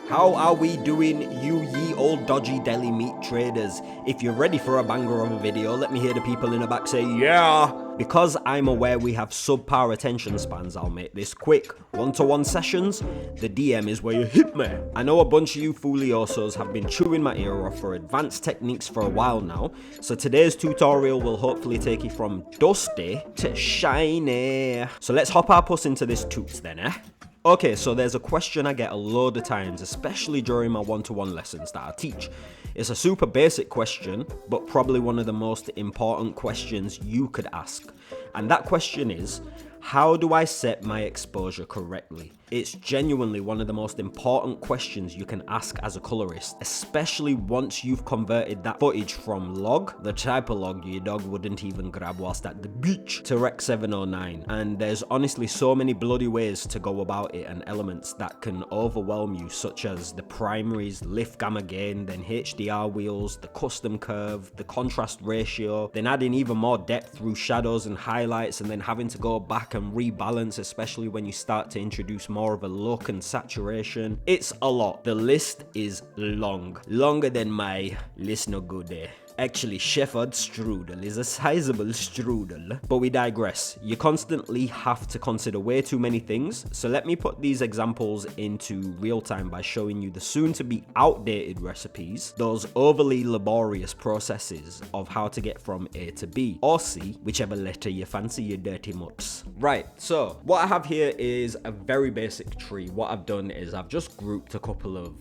How are we doing, you ye old dodgy deli meat traders? If you're ready for a banger of a video, let me hear the people in the back say yeah. Because I'm aware we have subpar attention spans, I'll make this quick. One-to-one sessions, the DM is where you hit me. I know a bunch of you fooliosos have been chewing my ear off for advanced techniques for a while now, so today's tutorial will hopefully take you from dusty to shiny. So let's hop our puss into this toots then, eh? Okay, so there's a question I get a load of times, especially during my one-to-one lessons that I teach. It's a super basic question, but probably one of the most important questions you could ask. And that question is, how do I set my exposure correctly? It's genuinely one of the most important questions you can ask as a colorist, especially once you've converted that footage from log, the type of log your dog wouldn't even grab whilst at the beach, to Rec 709. And there's honestly so many bloody ways to go about it and elements that can overwhelm you, such as the primaries, lift gamma gain, then HDR wheels, the custom curve, the contrast ratio, then adding even more depth through shadows and highlights, and then having to go back and rebalance, especially when you start to introduce more of a look and saturation. It's a lot. The list is long. Longer than my list no good there. Actually, Shepherd strudel is a sizable strudel. But we digress. You constantly have to consider way too many things. So let me put these examples into real time by showing you the soon to be outdated recipes, those overly laborious processes of how to get from A to B, or C, whichever letter you fancy, you dirty mutts. Right, so what I have here is a very basic tree. What I've done is I've just grouped a couple of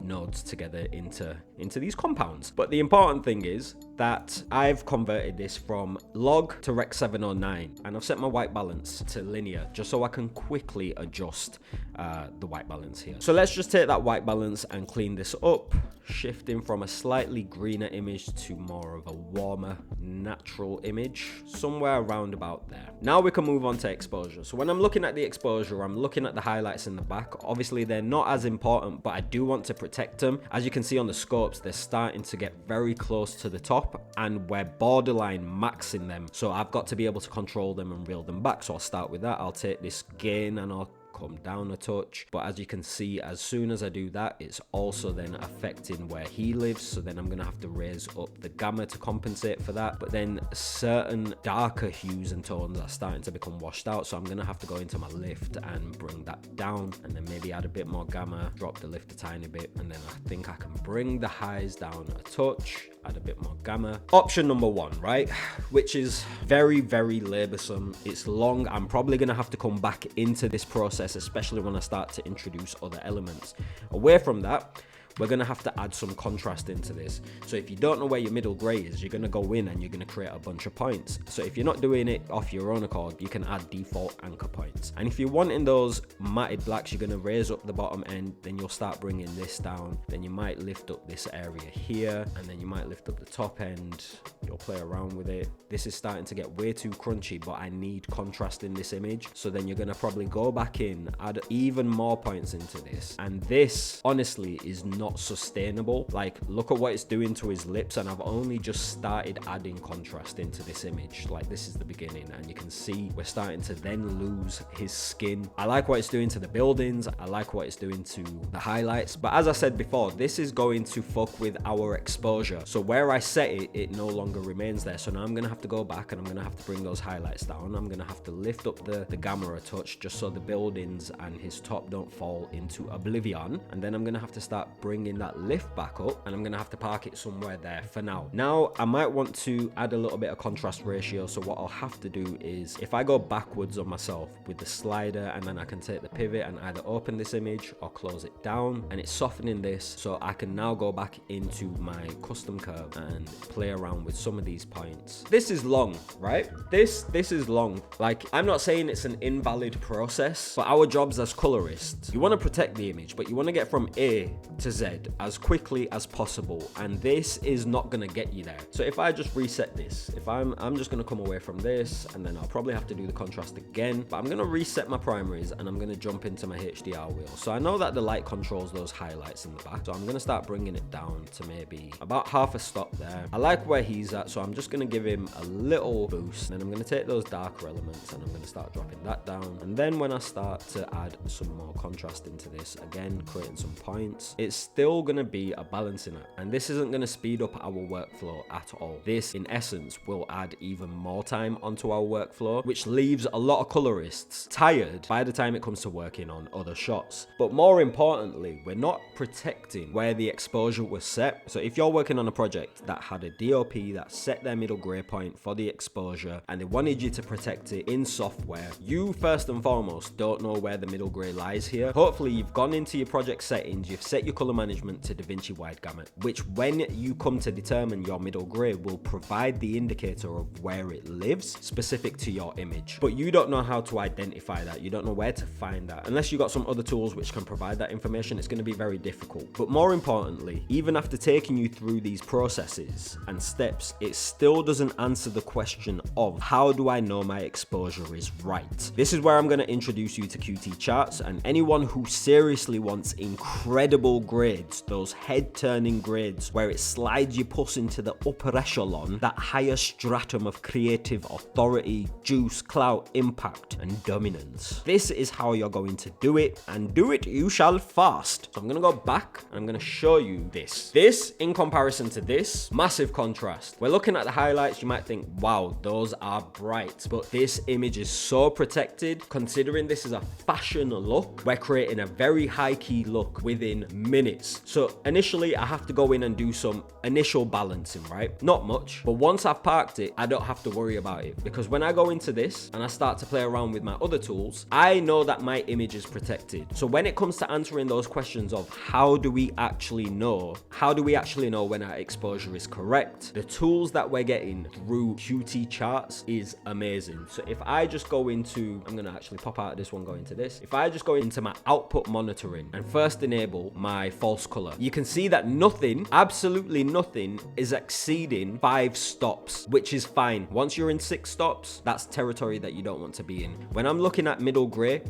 nodes together into these compounds. But the important thing is that I've converted this from log to Rec 709, and I've set my white balance to linear just so I can quickly adjust the white balance here. So let's just take that white balance and clean this up, shifting from a slightly greener image to more of a warmer natural image, somewhere around about there. Now we can move on to exposure. So when I'm looking at the exposure, I'm looking at the highlights in the back. Obviously they're not as important, but I do want to protect them. As you can see on the scopes, they're starting to get very close to the top, and we're borderline maxing them. So I've got to be able to control them and reel them back. So I'll start with that. I'll take this gain and I'll come down a touch, but as you can see, as soon as I do that, it's also then affecting where he lives, so then I'm gonna have to raise up the gamma to compensate for that. But then certain darker hues and tones are starting to become washed out, so I'm gonna have to go into my lift and bring that down, and then maybe add a bit more gamma, drop the lift a tiny bit, and then I think I can bring the highs down a touch, add a bit more gamma. Option number one, right, which is very, very laborsome. It's long. I'm probably gonna have to come back into this process, especially when I start to introduce other elements. Away from that, we're going to have to add some contrast into this. So if you don't know where your middle gray is, you're going to go in and you're going to create a bunch of points. So if you're not doing it off your own accord, you can add default anchor points. And if you're wanting those matted blacks, you're going to raise up the bottom end, then you'll start bringing this down. Then you might lift up this area here, and then you might lift up the top end. You'll play around with it. This is starting to get way too crunchy, but I need contrast in this image. So then you're going to probably go back in, add even more points into this. And this, honestly, is not sustainable. Like, look at what it's doing to his lips, and I've only just started adding contrast into this image. Like, this is the beginning, and you can see we're starting to then lose his skin. I like what it's doing to the buildings. I like what it's doing to the highlights, but as I said before, this is going to fuck with our exposure. So where I set it, it no longer remains there. So now I'm gonna have to go back, and I'm gonna have to bring those highlights down. I'm gonna have to lift up the gamma a touch, just so the buildings and his top don't fall into oblivion. And then I'm gonna have to start bringing that lift back up, and I'm gonna have to park it somewhere there for now. Now I might want to add a little bit of contrast ratio, so what I'll have to do is, if I go backwards on myself with the slider, and then I can take the pivot and either open this image or close it down, and it's softening this, so I can now go back into my custom curve and play around with some of these points. This is long, right? This is long. Like, I'm not saying it's an invalid process, but our jobs as colorists, you want to protect the image, but you want to get from A to Z said, as quickly as possible, and this is not gonna get you there. So if I just reset this, if I'm just gonna come away from this, and then I'll probably have to do the contrast again, but I'm gonna reset my primaries and I'm gonna jump into my HDR wheel. So I know that the light controls those highlights in the back, so I'm gonna start bringing it down to maybe about half a stop there. I like where he's at, so I'm just gonna give him a little boost, and then I'm gonna take those darker elements and I'm gonna start dropping that down. And then when I start to add some more contrast into this, again creating some points, it's still gonna be a balancing act, and this isn't gonna speed up our workflow at all. This in essence will add even more time onto our workflow, which leaves a lot of colorists tired by the time it comes to working on other shots. But more importantly, we're not protecting where the exposure was set. So if you're working on a project that had a DOP that set their middle gray point for the exposure and they wanted you to protect it in software, you first and foremost don't know where the middle gray lies here. Hopefully you've gone into your project settings, you've set your color management to DaVinci wide gamut, which when you come to determine your middle gray will provide the indicator of where it lives specific to your image. But you don't know how to identify that, you don't know where to find that. Unless you got some other tools which can provide that information, it's going to be very difficult. But more importantly, even after taking you through these processes and steps, it still doesn't answer the question of how do I know my exposure is right. This is where I'm going to introduce you to QT charts, and anyone who seriously wants incredible grades, those head-turning grades where it slides your puss into the upper echelon, that higher stratum of creative authority, juice, clout, impact, and dominance. This is how you're going to do it, and do it you shall fast. So I'm gonna go back and I'm gonna show you this. This in comparison to this, massive contrast. We're looking at the highlights, you might think, wow, those are bright, but this image is so protected. Considering this is a fashion look, we're creating a very high key look within minutes. So initially I have to go in and do some initial balancing, right? Not much, but once I've parked it, I don't have to worry about it, because when I go into this and I start to play around with my other tools, I know that my image is protected. So when it comes to answering those questions of how do we actually know when our exposure is correct, the tools that we're getting through QT charts is amazing. So if I just go into, I'm gonna actually pop out of this one, go into this. If I just go into my output monitoring and first enable my false color, you can see that nothing, absolutely nothing, is exceeding 5 stops, which is fine. Once you're in 6 stops, that's territory that you don't want to be in. When I'm looking at middle gray,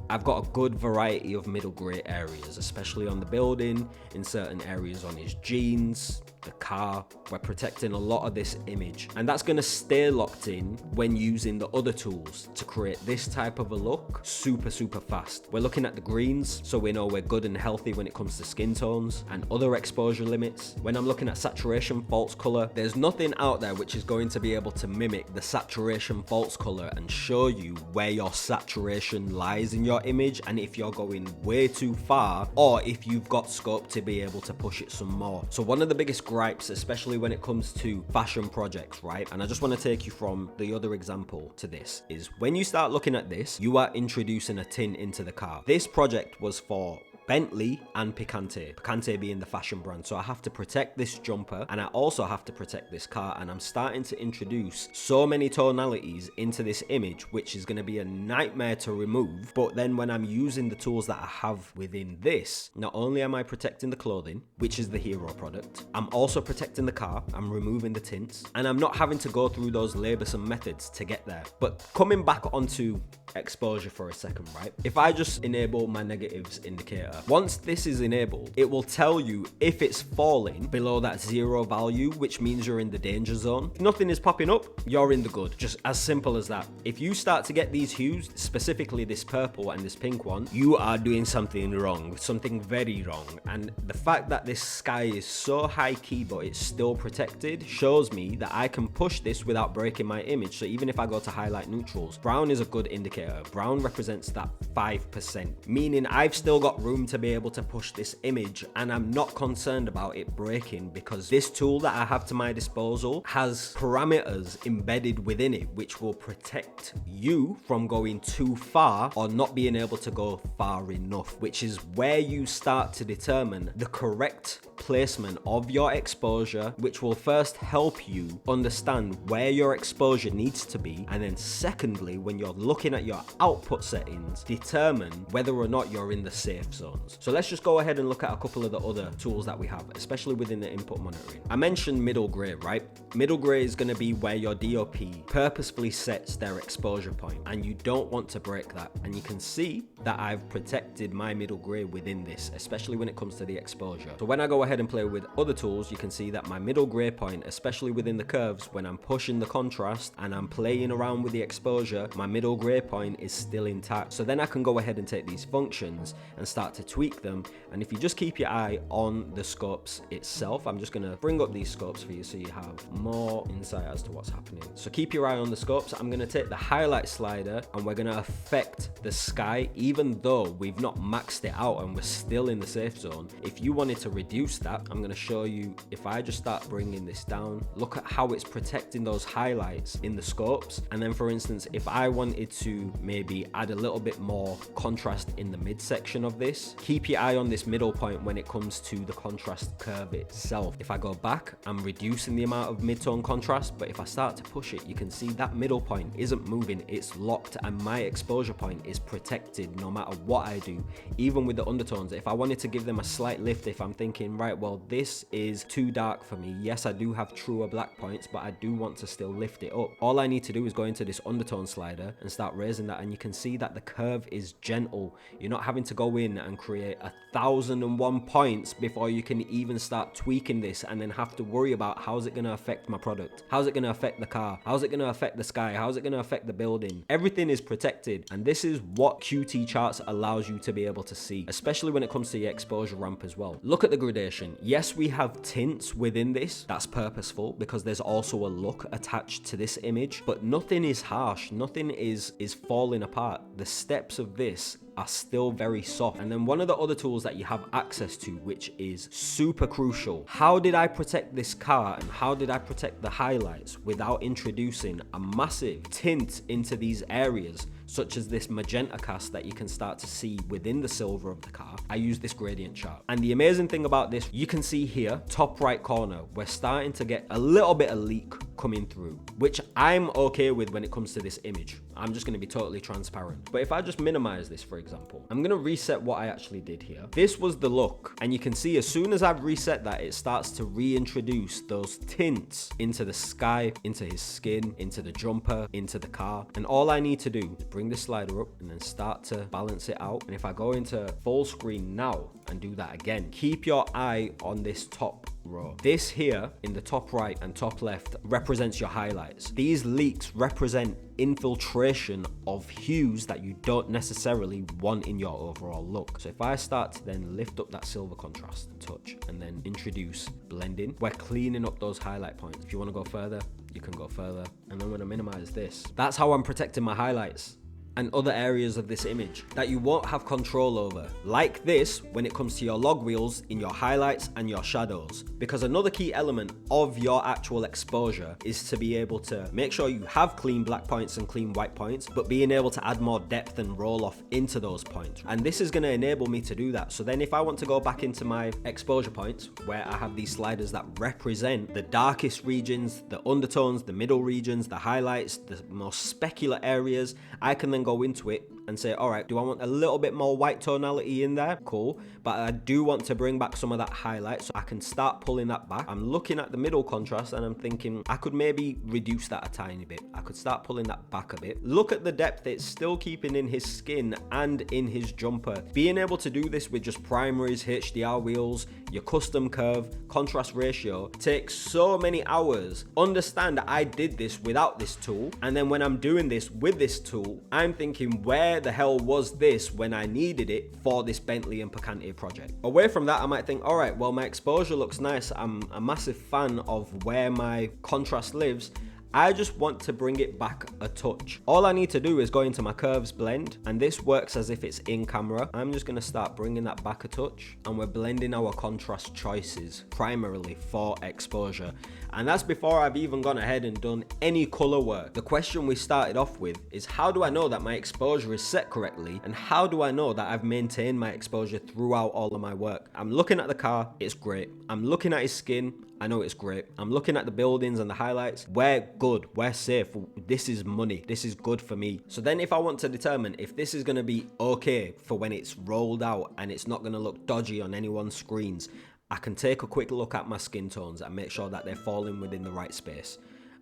I've got a good variety of middle gray areas, especially on the building, in certain areas on his jeans, the car. We're protecting a lot of this image, and that's going to stay locked in when using the other tools to create this type of a look super fast. We're looking at the greens, so we know we're good and healthy when it comes to skin tones and other exposure limits. When I'm looking at saturation false color, there's nothing out there which is going to be able to mimic the saturation false color and show you where your saturation lies in your image, and if you're going way too far, or if you've got scope to be able to push it some more. So one of the biggest gripes, especially when it comes to fashion projects, right? And I just want to take you from the other example to this, is when you start looking at this, you are introducing a tin into the car. This project was for Bentley and Picante. Picante being the fashion brand. So I have to protect this jumper, and I also have to protect this car, and I'm starting to introduce so many tonalities into this image, which is going to be a nightmare to remove. But then when I'm using the tools that I have within this, not only am I protecting the clothing, which is the hero product, I'm also protecting the car, I'm removing the tints, and I'm not having to go through those laborsome methods to get there. But coming back onto exposure for a second, right? If I just enable my negatives indicator, once this is enabled, it will tell you if it's falling below that 0 value, which means you're in the danger zone. If nothing is popping up, you're in the good. Just as simple as that. If you start to get these hues, specifically this purple and this pink one, you are doing something wrong, something very wrong. And the fact that this sky is so high key but it's still protected shows me that I can push this without breaking my image. So even if I go to highlight neutrals, brown is a good indicator. Brown represents that 5%, meaning I've still got room to be able to push this image, and I'm not concerned about it breaking, because this tool that I have to my disposal has parameters embedded within it which will protect you from going too far or not being able to go far enough, which is where you start to determine the correct placement of your exposure, which will first help you understand where your exposure needs to be, and then secondly, when you're looking at your output settings, determine whether or not you're in the safe zone. undertones. So let's just go ahead and look at a couple of the other tools that we have, especially within the input monitoring. I mentioned middle gray, right? Middle gray is going to be where your DOP purposefully sets their exposure point, and you don't want to break that. And you can see that I've protected my middle gray within this, especially when it comes to the exposure. So when I go ahead and play with other tools, you can see that my middle gray point, especially within the curves, when I'm pushing the contrast and I'm playing around with the exposure, my middle gray point is still intact. So then I can go ahead and take these functions and start to tweak them. And if you just keep your eye on the scopes itself, I'm just going to bring up these scopes for you so you have more insight as to what's happening. So keep your eye on the scopes. I'm going to take the highlight slider and we're going to affect the sky, even though we've not maxed it out and we're still in the safe zone. If you wanted to reduce that, I'm going to show you, if I just start bringing this down, look at how it's protecting those highlights in the scopes. And then for instance, if I wanted to maybe add a little bit more contrast in the midsection of this, keep your eye on this middle point when it comes to the contrast curve itself. If I go back, I'm reducing the amount of mid-tone contrast, but if I start to push it, you can see that middle point isn't moving, it's locked, and my exposure point is protected no matter what I do. Even with the undertones, if I wanted to give them a slight lift, if I'm thinking, right, well, this is too dark for me, yes, I do have truer black points, but I do want to still lift it up. All I need to do is go into this undertone slider and start raising that, and you can see that the curve is gentle. You're not having to go in and create 1,001 points before you can even start tweaking this and then have to worry about how's it going to affect my product, how's it going to affect the car, how's it going to affect the sky, how's it going to affect the building. Everything is protected, and this is what QT charts allows you to be able to see, especially when it comes to the exposure ramp as well. Look at the gradation. Yes, we have tints within this. That's purposeful because there's also a look attached to this image, but nothing is harsh, nothing is falling apart. The steps of this are still very soft. And then one of the other tools that you have access to, which is super crucial, how did I protect this car and how did I protect the highlights without introducing a massive tint into these areas, such as this magenta cast that you can start to see within the silver of the car? I use this gradient chart. And the amazing thing about this, you can see here, top right corner, we're starting to get a little bit of leak coming through, which I'm okay with when it comes to this image. I'm just going to be totally transparent. But if I just minimize this, for example, I'm going to reset what I actually did here. This was the look. And you can see as soon as I've reset that, it starts to reintroduce those tints into the sky, into his skin, into the jumper, into the car. And all I need to do is bring the slider up and then start to balance it out. And if I go into full screen now and do that again, keep your eye on this top row. This here in the top right and top left represents your highlights. These leaks represent infiltration of hues that you don't necessarily want in your overall look. So if I start to then lift up that silver contrast a touch and then introduce blending, we're cleaning up those highlight points. If you want to go further, you can go further. And I'm going to minimize this. That's how I'm protecting my highlights and other areas of this image that you won't have control over, like this when it comes to your log wheels in your highlights and your shadows. Because another key element of your actual exposure is to be able to make sure you have clean black points and clean white points, but being able to add more depth and roll off into those points. And this is going to enable me to do that. So then if I want to go back into my exposure points where I have these sliders that represent the darkest regions, the undertones, the middle regions, the highlights, the most specular areas, I can then go into it and say, all right, do I want a little bit more white tonality in there? Cool. But I do want to bring back some of that highlight, so I can start pulling that back. I'm looking at the middle contrast and I'm thinking I could maybe reduce that a tiny bit. I could start pulling that back a bit. Look at the depth it's still keeping in his skin and in his jumper. Being able to do this with just primaries, HDR wheels, your custom curve, contrast ratio takes so many hours. Understand that I did this without this tool, and then when I'm doing this with this tool, I'm thinking, where the hell was this when I needed it for this Bentley and Picante project? Away from that, I might think, all right, well, my exposure looks nice. I'm a massive fan of where my contrast lives. I just want to bring it back a touch. All I need to do is go into my curves blend, and this works as if it's in camera. I'm just going to start bringing that back a touch, and we're blending our contrast choices primarily for exposure. And that's before I've even gone ahead and done any color work. The question we started off with is, how do I know that my exposure is set correctly? And how do I know that I've maintained my exposure throughout all of my work? I'm looking at the car, it's great. I'm looking at his skin, I know it's great. I'm looking at the buildings and the highlights. We're good, we're safe. This is money, this is good for me. So then if I want to determine if this is gonna be okay for when it's rolled out and it's not gonna look dodgy on anyone's screens, I can take a quick look at my skin tones and make sure that they're falling within the right space.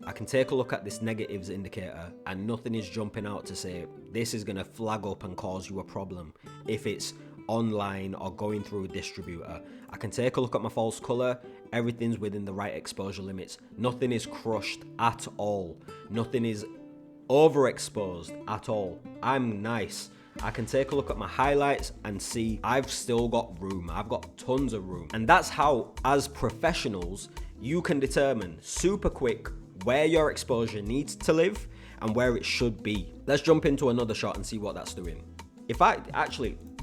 I can take a look at this negatives indicator and nothing is jumping out to say this is gonna flag up and cause you a problem if it's online or going through a distributor. I can take a look at my false color. Everything's within the right exposure limits. Nothing is crushed at all. Nothing is overexposed at all. I'm nice. I can take a look at my highlights and see I've still got room. I've got tons of room. And that's how, as professionals, you can determine super quick where your exposure needs to live and where it should be. Let's jump into another shot and see what that's doing.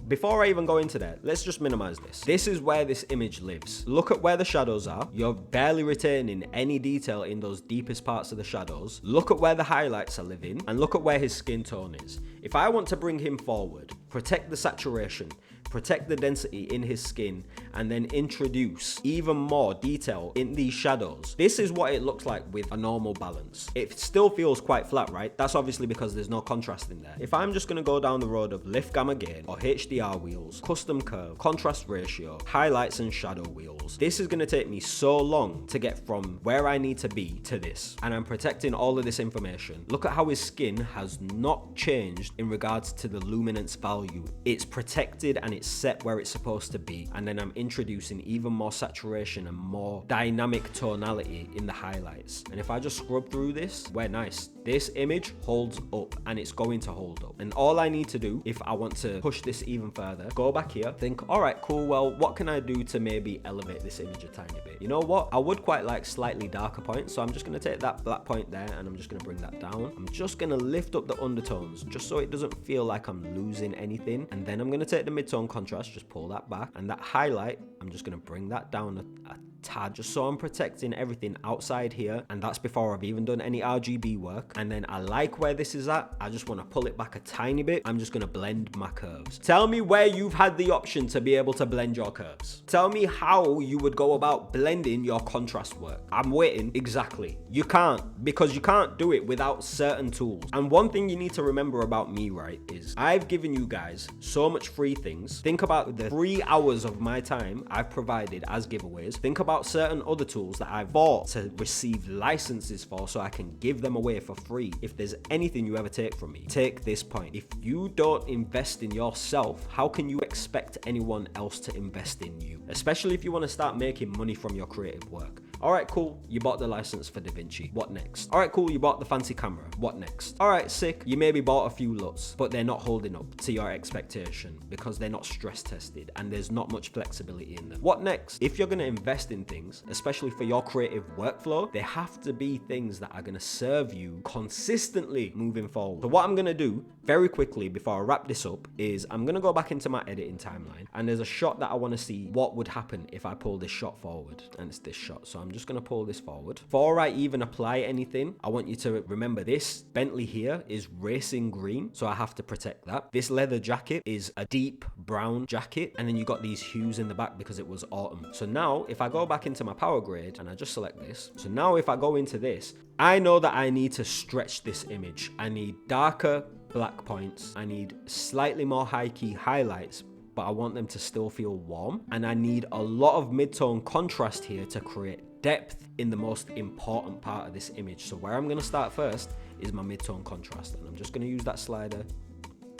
Before I even go into that, let's just minimize this. This is where this image lives. Look at where the shadows are. You're barely retaining any detail in those deepest parts of the shadows. Look at where the highlights are living and look at where his skin tone is. If I want to bring him forward, protect the saturation, protect the density in his skin, and then introduce even more detail in these shadows, this is what it looks like with a normal balance. It still feels quite flat, right? That's obviously because there's no contrast in there. If I'm just gonna go down the road of lift gamma gain or HDR wheels, custom curve, contrast ratio, highlights and shadow wheels, this is gonna take me so long to get from where I need to be to this. And I'm protecting all of this information. Look at how his skin has not changed in regards to the luminance value. It's protected and it's set where it's supposed to be, and then I'm introducing even more saturation and more dynamic tonality in the highlights. And if I just scrub through this, we're nice. This image holds up and it's going to hold up. And all I need to do, if I want to push this even further, go back here, think, all right, cool, well, what can I do to maybe elevate this image a tiny bit? You know what? I would quite like slightly darker points, so I'm just going to take that black point there and I'm just going to bring that down. I'm just going to lift up the undertones just so it doesn't feel like I'm losing anything. And then I'm going to take the mid-tone contrast, just pull that back, and that highlight, I'm just going to bring that down a tad, just so I'm protecting everything outside here. And that's before I've even done any RGB work. And then I like where this is at. I just want to pull it back a tiny bit. I'm just going to blend my curves. Tell me where you've had the option to be able to blend your curves. Tell me how you would go about blending your contrast work. I'm waiting. Exactly. You can't, because you can't do it without certain tools. And one thing you need to remember about me, right, is I've given you guys so much free things. Think about the 3 hours of my time I've provided as giveaways. Think about certain other tools that I've bought to receive licenses for so I can give them away for free. If there's anything you ever take from me, take this point. If you don't invest in yourself, how can you expect anyone else to invest in you? Especially if you want to start making money from your creative work. All right, cool. You bought the license for DaVinci. What next? All right, cool. You bought the fancy camera. What next? All right, sick. You maybe bought a few LUTs, but they're not holding up to your expectation because they're not stress tested and there's not much flexibility in them. What next? If you're going to invest in things, especially for your creative workflow, they have to be things that are going to serve you consistently moving forward. So what I'm going to do very quickly before I wrap this up is I'm going to go back into my editing timeline, and there's a shot that I want to see what would happen if I pull this shot forward, and it's this shot. So I'm just going to pull this forward. Before I even apply anything, I want you to remember this Bentley here is racing green, so I have to protect that. This leather jacket is a deep brown jacket, and then you got these hues in the back because it was autumn. So now if I go back into my power grade and I just select this, so now if I go into this, I know that I need to stretch this image. I need darker black points, I need slightly more high key highlights, but I want them to still feel warm, and I need a lot of mid-tone contrast here to create depth in the most important part of this image. So where I'm going to start first is my mid-tone contrast, and I'm just going to use that slider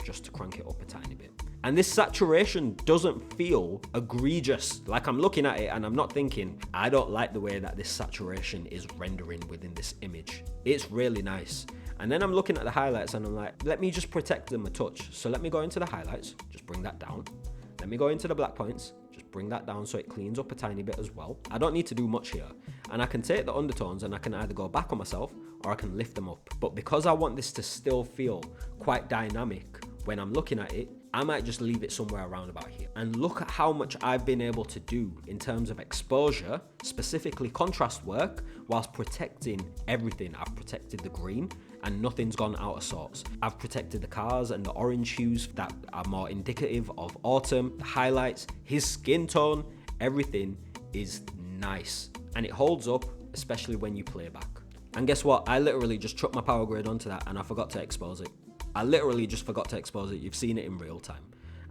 just to crank it up a tiny bit. And this saturation doesn't feel egregious. Like, I'm looking at it and I'm not thinking, I don't like the way that this saturation is rendering within this image. It's really nice. And then I'm looking at the highlights and I'm like, let me just protect them a touch. So let me go into the highlights, just bring that down. Let me go into the black points, just bring that down so it cleans up a tiny bit as well. I don't need to do much here. And I can take the undertones and I can either go back on myself or I can lift them up. But because I want this to still feel quite dynamic when I'm looking at it, I might just leave it somewhere around about here. And look at how much I've been able to do in terms of exposure, specifically contrast work, whilst protecting everything. I've protected the green and nothing's gone out of sorts. I've protected the cars and the orange hues that are more indicative of autumn, the highlights, his skin tone, everything is nice. and it holds up, especially when you play back. And guess what? I literally just chucked my power grade onto that and I forgot to expose it. I literally just forgot to expose it. You've seen it in real time.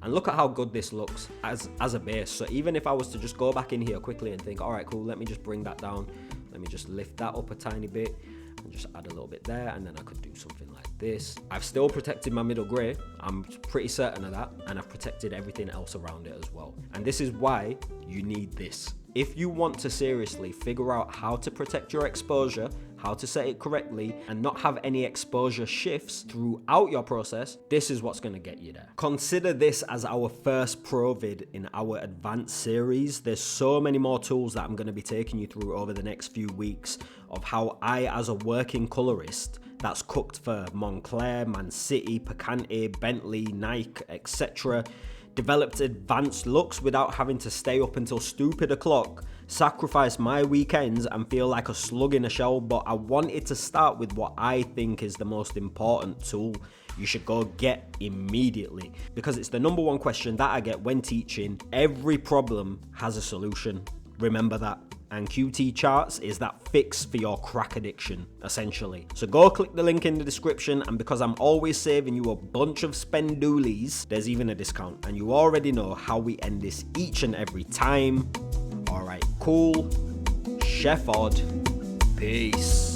And look at how good this looks as a base. So even if I was to just go back in here quickly and think, all right, cool, let me just bring that down. Let me just lift that up a tiny bit and just add a little bit there. And then I could do something like this. I've still protected my middle gray. I'm pretty certain of that. And I've protected everything else around it as well. And this is why you need this. If you want to seriously figure out how to protect your exposure, how to set it correctly, and not have any exposure shifts throughout your process, this is what's going to get you there. Consider this as our first pro vid in our advanced series. There's so many more tools that I'm going to be taking you through over the next few weeks of how I, as a working colorist that's cooked for Montclair, Man City, Picante, Bentley, Nike, etc., developed advanced looks without having to stay up until stupid o'clock, sacrifice my weekends and feel like a slug in a shell. But I wanted to start with what I think is the most important tool you should go get immediately, because it's the number one question that I get when teaching. Every problem has a solution. Remember that. And QT Charts is that fix for your crack addiction, essentially. So go click the link in the description, and because I'm always saving you a bunch of spendoolies, there's even a discount. And you already know how we end this each and every time. All right, cool. Chef Odd. Peace.